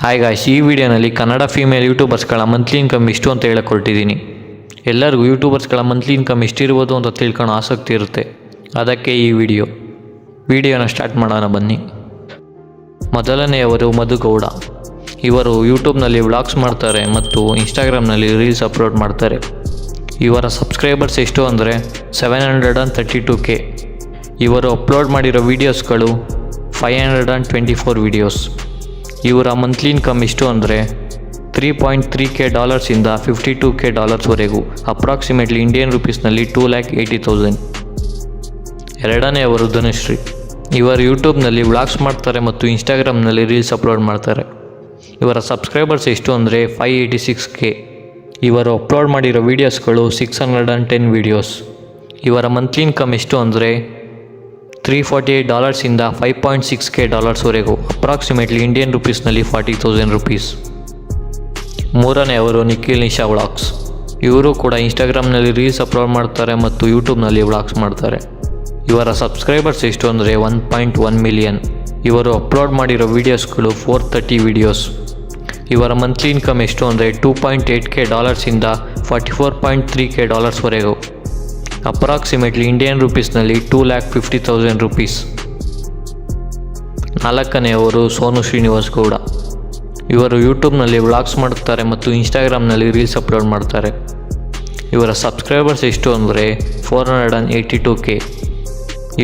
Hi guys, ಈ ವಿಡಿಯೋನಲ್ಲಿ Kannada female ಯೂಟ್ಯೂಬರ್ಸ್ಗಳ monthly income ಇಷ್ಟು ಅಂತ ಹೇಳಕ್ಕೆ ಹೊರಟಿದ್ದೀನಿ. ಎಲ್ಲರಿಗೂ ಯೂಟ್ಯೂಬರ್ಸ್ಗಳ ಮಂತ್ಲಿ ಇನ್ಕಮ್ ಎಷ್ಟಿರ್ಬೋದು ಅಂತ ತಿಳ್ಕೊಳ್ಳೋ ಆಸಕ್ತಿ ಇರುತ್ತೆ. ಅದಕ್ಕೆ ಈ ವಿಡಿಯೋನ ಸ್ಟಾರ್ಟ್ ಮಾಡೋಣ ಬನ್ನಿ. ಮೊದಲನೆಯವರು ಮಧುಗೌಡ. ಇವರು ಯೂಟ್ಯೂಬ್ನಲ್ಲಿ ವ್ಲಾಗ್ಸ್ ಮಾಡ್ತಾರೆ ಮತ್ತು ಇನ್ಸ್ಟಾಗ್ರಾಮ್ನಲ್ಲಿ ರೀಲ್ಸ್ ಅಪ್ಲೋಡ್ ಮಾಡ್ತಾರೆ. ಇವರ ಸಬ್ಸ್ಕ್ರೈಬರ್ಸ್ ಎಷ್ಟು ಅಂದರೆ 732K. ಇವರು ಅಪ್ಲೋಡ್ ಮಾಡಿರೋ ವೀಡಿಯೋಸ್ಗಳು 524 ವೀಡಿಯೋಸ್. ಇವರ ಮಂತ್ಲಿ ಇನ್ಕಮ್ ಎಷ್ಟು ಅಂದರೆ $3.3K ಇಂದ $52K ವರೆಗೂ, ಅಪ್ರಾಕ್ಸಿಮೇಟ್ಲಿ ಇಂಡಿಯನ್ ರುಪೀಸ್ನಲ್ಲಿ 2,80,000. ಎರಡನೆಯವರು ಧನುಶ್ರೀ. ಇವರು ಯೂಟ್ಯೂಬ್ನಲ್ಲಿ ವ್ಲಾಗ್ಸ್ ಮಾಡ್ತಾರೆ ಮತ್ತು ಇನ್ಸ್ಟಾಗ್ರಾಮ್ನಲ್ಲಿ ರೀಲ್ಸ್ ಅಪ್ಲೋಡ್ ಮಾಡ್ತಾರೆ. ಇವರ ಸಬ್ಸ್ಕ್ರೈಬರ್ಸ್ ಎಷ್ಟು ಅಂದರೆ 586K. ಇವರು ಅಪ್ಲೋಡ್ ಮಾಡಿರೋ ವೀಡಿಯೋಸ್ಗಳು 610 ವೀಡಿಯೋಸ್. ಇವರ ಮಂತ್ಲಿ ಇನ್ಕಮ್ ಎಷ್ಟು ಅಂದರೆ $348 ಇಂದ $5.6K ವರೆಗೂ, ಅಪ್ರಾಕ್ಸಿಮೇಟ್ಲಿ ಇಂಡಿಯನ್ ರುಪೀಸ್ನಲ್ಲಿ 40,000 ರುಪೀಸ್. ಮೂರನೆಯವರು ನಿಖಿಲ್ ನಿಶಾ ವ್ಲಾಗ್ಸ್. ಇವರು ಕೂಡ ಇನ್ಸ್ಟಾಗ್ರಾಮ್ನಲ್ಲಿ ರೀಲ್ಸ್ ಅಪ್ಲೋಡ್ ಮಾಡ್ತಾರೆ ಮತ್ತು ಯೂಟ್ಯೂಬ್ನಲ್ಲಿ ವ್ಲಾಗ್ಸ್ ಮಾಡ್ತಾರೆ. ಇವರ ಸಬ್ಸ್ಕ್ರೈಬರ್ಸ್ ಎಷ್ಟು ಅಂದರೆ 1.1 ಮಿಲಿಯನ್. ಇವರು ಅಪ್ಲೋಡ್ ಮಾಡಿರೋ ವೀಡಿಯೋಸ್ಗಳು 430 ವೀಡಿಯೋಸ್. ಇವರ ಮಂತ್ಲಿ ಇನ್ಕಮ್ ಎಷ್ಟು ಅಂದರೆ $2.8K ಇಂದ $44.3K ವರೆಗೂ, ಅಪ್ರಾಕ್ಸಿಮೇಟ್ಲಿ ಇಂಡಿಯನ್ ರುಪೀಸ್ನಲ್ಲಿ 2,50,000 ರುಪೀಸ್. ನಾಲ್ಕನೆಯವರು ಸೋನು ಶ್ರೀನಿವಾಸ್ ಗೌಡ. ಇವರು ಯೂಟ್ಯೂಬ್ನಲ್ಲಿ ವ್ಲಾಗ್ಸ್ ಮಾಡುತ್ತಾರೆ ಮತ್ತು ಇನ್ಸ್ಟಾಗ್ರಾಮ್ನಲ್ಲಿ ರೀಲ್ಸ್ ಅಪ್ಲೋಡ್ ಮಾಡ್ತಾರೆ. ಇವರ ಸಬ್ಸ್ಕ್ರೈಬರ್ಸ್ ಎಷ್ಟು ಅಂದರೆ 482K.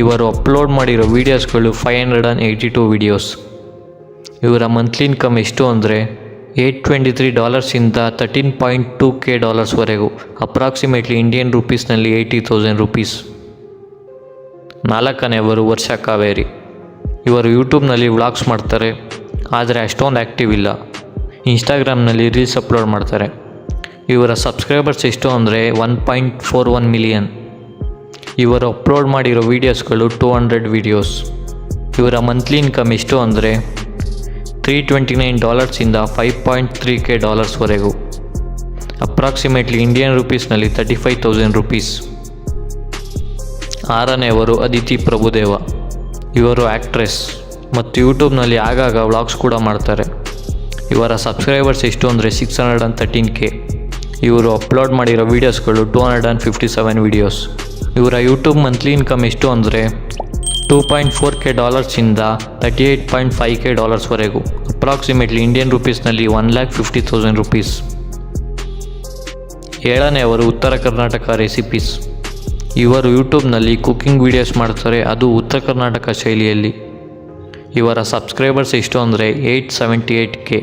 ಇವರು ಅಪ್ಲೋಡ್ ಮಾಡಿರೋ ವೀಡಿಯೋಸ್ಗಳು 582 ವೀಡಿಯೋಸ್. ಇವರ ಮಂತ್ಲಿ ಇನ್ಕಮ್ ಎಷ್ಟು ಅಂದರೆ $823 ಇಂದ $13.2K ವರೆಗೂ, ಅಪ್ರಾಕ್ಸಿಮೇಟ್ಲಿ ಇಂಡಿಯನ್ ರುಪೀಸ್ನಲ್ಲಿ 80,000 ರುಪೀಸ್. ನಾಲ್ಕನೆಯವರು ವರ್ಷಾ ಕಾವೇರಿ. ಇವರು ಯೂಟ್ಯೂಬ್ನಲ್ಲಿ ವ್ಲಾಗ್ಸ್ ಮಾಡ್ತಾರೆ, ಆದರೆ ಅಷ್ಟೊಂದು ಆ್ಯಕ್ಟಿವ್ ಇಲ್ಲ. ಇನ್ಸ್ಟಾಗ್ರಾಮ್ನಲ್ಲಿ ರೀಲ್ಸ್ ಅಪ್ಲೋಡ್ ಮಾಡ್ತಾರೆ. ಇವರ ಸಬ್ಸ್ಕ್ರೈಬರ್ಸ್ ಎಷ್ಟು ಅಂದರೆ 1.41 ಮಿಲಿಯನ್. ಇವರು ಅಪ್ಲೋಡ್ ಮಾಡಿರೋ ವೀಡಿಯೋಸ್ಗಳು 200 ವೀಡಿಯೋಸ್. ಇವರ ಮಂತ್ಲಿ ಇನ್ಕಮ್ ಎಷ್ಟು ಅಂದರೆ $329 ಇಂದ $5.3K ವರೆಗೂ, ಅಪ್ರಾಕ್ಸಿಮೇಟ್ಲಿ ಇಂಡಿಯನ್ ರುಪೀಸ್ನಲ್ಲಿ 35,000 ರುಪೀಸ್. ಆರನೆಯವರು ಅದಿತಿ ಪ್ರಭುದೇವ. ಇವರು ಆ್ಯಕ್ಟ್ರೆಸ್ ಮತ್ತು ಯೂಟ್ಯೂಬ್ನಲ್ಲಿ ಆಗಾಗ ವ್ಲಾಗ್ಸ್ ಕೂಡ ಮಾಡ್ತಾರೆ. ಇವರ ಸಬ್ಸ್ಕ್ರೈಬರ್ಸ್ ಎಷ್ಟು ಅಂದರೆ 613K. ಇವರು ಅಪ್ಲೋಡ್ ಮಾಡಿರೋ ವೀಡಿಯೋಸ್ಗಳು 257 ವೀಡಿಯೋಸ್. ಇವರ ಯೂಟ್ಯೂಬ್ ಮಂತ್ಲಿ ಇನ್ಕಮ್ ಎಷ್ಟು ಅಂದರೆ $2.4K ಇಂದ $38.5K ವರೆಗೂ, ಅಪ್ರಾಕ್ಸಿಮೇಟ್ಲಿ ಇಂಡಿಯನ್ ರುಪೀಸ್ನಲ್ಲಿ 1,50,000 ರುಪೀಸ್. ಏಳನೆಯವರು ಉತ್ತರ ಕರ್ನಾಟಕ ರೆಸಿಪೀಸ್. ಇವರು ಯೂಟ್ಯೂಬ್ನಲ್ಲಿ ಕುಕ್ಕಿಂಗ್ ವೀಡಿಯೋಸ್ ಮಾಡ್ತಾರೆ, ಅದು ಉತ್ತರ ಕರ್ನಾಟಕ ಶೈಲಿಯಲ್ಲಿ. ಇವರ ಸಬ್ಸ್ಕ್ರೈಬರ್ಸ್ ಎಷ್ಟು ಅಂದರೆ 878K.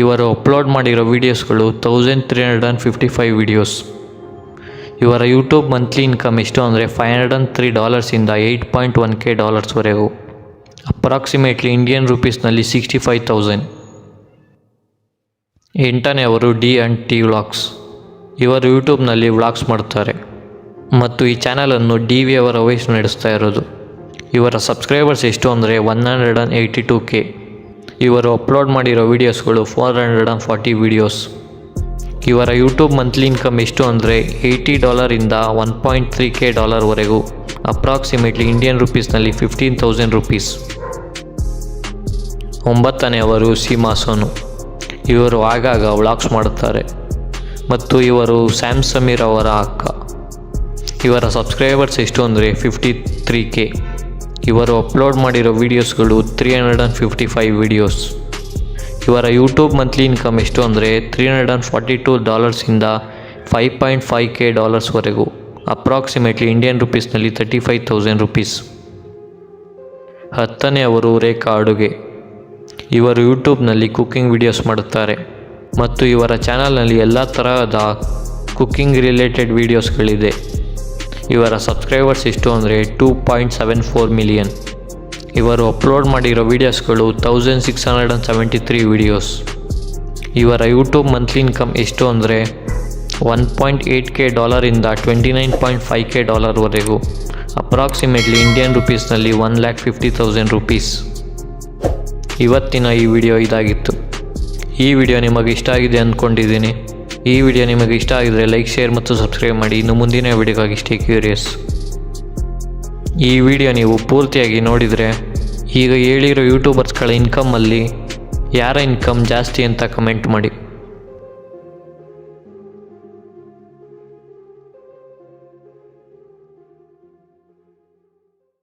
ಇವರು ಅಪ್ಲೋಡ್ ಮಾಡಿರೋ ವೀಡಿಯೋಸ್ಗಳು 1,355 ವೀಡಿಯೋಸ್. ಇವರ ಯೂಟ್ಯೂಬ್ ಮಂತ್ಲಿ ಇನ್ಕಮ್ ಎಷ್ಟು ಅಂದರೆ $503 ಇಂದ $8.1K ವರೆಗೂ, ಅಪ್ರಾಕ್ಸಿಮೇಟ್ಲಿ ಇಂಡಿಯನ್ ರುಪೀಸ್ನಲ್ಲಿ 65,000. ಎಂಟನೆಯವರು D&T vlogs. ಇವರು ಯೂಟ್ಯೂಬ್ನಲ್ಲಿ ವ್ಲಾಗ್ಸ್ ಮಾಡ್ತಾರೆ ಮತ್ತು ಈ ಚಾನಲನ್ನು DV ಅವರ ವಯಸ್ಸು ನಡೆಸ್ತಾ ಇರೋದು. ಇವರ ಸಬ್ಸ್ಕ್ರೈಬರ್ಸ್ ಎಷ್ಟು ಅಂದರೆ 182K. ಇವರು ಅಪ್ಲೋಡ್ ಮಾಡಿರೋ ವೀಡಿಯೋಸ್ಗಳು 440 ವೀಡಿಯೋಸ್. ಇವರ ಯೂಟ್ಯೂಬ್ ಮಂತ್ಲಿ ಇನ್ಕಮ್ ಎಷ್ಟು ಅಂದರೆ $80 ಇಂದ $1.3K ವರೆಗೂ, ಅಪ್ರಾಕ್ಸಿಮೇಟ್ಲಿ ಇಂಡಿಯನ್ ರುಪೀಸ್ನಲ್ಲಿ 15,000 ರುಪೀಸ್. ಒಂಬತ್ತನೆಯವರು ಸೀಮಾ ಸೋನು. ಇವರು ಆಗಾಗ ವ್ಲಾಗ್ಸ್ ಮಾಡುತ್ತಾರೆ ಮತ್ತು ಇವರು ಸ್ಯಾಮ್ ಸಮೀರ್ ಅವರ ಅಕ್ಕ. ಇವರ ಸಬ್ಸ್ಕ್ರೈಬರ್ಸ್ ಎಷ್ಟು ಅಂದರೆ 53K. ಇವರು ಅಪ್ಲೋಡ್ ಮಾಡಿರೋ ವೀಡಿಯೋಸ್ಗಳು 355 ವೀಡಿಯೋಸ್. ಇವರ ಯೂಟ್ಯೂಬ್ ಮಂತ್ಲಿ ಇನ್ಕಮ್ ಎಷ್ಟು ಅಂದರೆ $342 ಇಂದ $5.5K ವರೆಗೂ, ಅಪ್ರಾಕ್ಸಿಮೇಟ್ಲಿ ಇಂಡಿಯನ್ ರುಪೀಸ್ನಲ್ಲಿ 35,000 ರುಪೀಸ್. ಹತ್ತನೆಯವರು ರೇಖಾ ಅಡುಗೆ. ಇವರು ಯೂಟ್ಯೂಬ್ನಲ್ಲಿ ಕುಕ್ಕಿಂಗ್ ವೀಡಿಯೋಸ್ ಮಾಡುತ್ತಾರೆ ಮತ್ತು ಇವರ ಚಾನಲ್ನಲ್ಲಿ ಎಲ್ಲ ತರಹದ ಕುಕ್ಕಿಂಗ್ ರಿಲೇಟೆಡ್ ವೀಡಿಯೋಸ್ಗಳಿದೆ. ಇವರ ಸಬ್ಸ್ಕ್ರೈಬರ್ಸ್ ಎಷ್ಟು ಅಂದರೆ 2.74 ಮಿಲಿಯನ್. ಇವರು ಅಪ್ಲೋಡ್ ಮಾಡಿರೋ ವೀಡಿಯೋಸ್ಗಳು 1,673 ವೀಡಿಯೋಸ್. ಇವರ ಯೂಟ್ಯೂಬ್ ಮಂತ್ಲಿ ಇನ್ಕಮ್ ಎಷ್ಟು ಅಂದರೆ $1.8K ಇಂದ $29.5K ವರೆಗೂ, ಅಪ್ರಾಕ್ಸಿಮೇಟ್ಲಿ ಇಂಡಿಯನ್ ರುಪೀಸ್ನಲ್ಲಿ 1,50,000 ರುಪೀಸ್. ಇವತ್ತಿನ ಈ ವಿಡಿಯೋ ಇದಾಗಿತ್ತು. ಈ ವಿಡಿಯೋ ನಿಮಗೆ ಇಷ್ಟ ಆಗಿದೆ ಅಂದ್ಕೊಂಡಿದ್ದೀನಿ. ಈ ವಿಡಿಯೋ ನಿಮಗೆ ಇಷ್ಟ ಆಗಿದರೆ ಲೈಕ್, ಶೇರ್ ಮತ್ತು ಸಬ್ಸ್ಕ್ರೈಬ್ ಮಾಡಿ. ಇನ್ನು ಮುಂದಿನ ವಿಡಿಯೋಗಾಗಿ ಸ್ಟೇ ಕ್ಯೂರಿಯಸ್. ಈ ವಿಡಿಯೋ ನೀವು ಪೂರ್ತಿಯಾಗಿ ನೋಡಿದರೆ ಈಗ ಹೇಳಿರೋ ಯೂಟ್ಯೂಬರ್ಸ್ಗಳ ಇನ್ಕಮಲ್ಲಿ ಯಾರ ಇನ್ಕಮ್ ಜಾಸ್ತಿ ಅಂತ ಕಮೆಂಟ್ ಮಾಡಿ.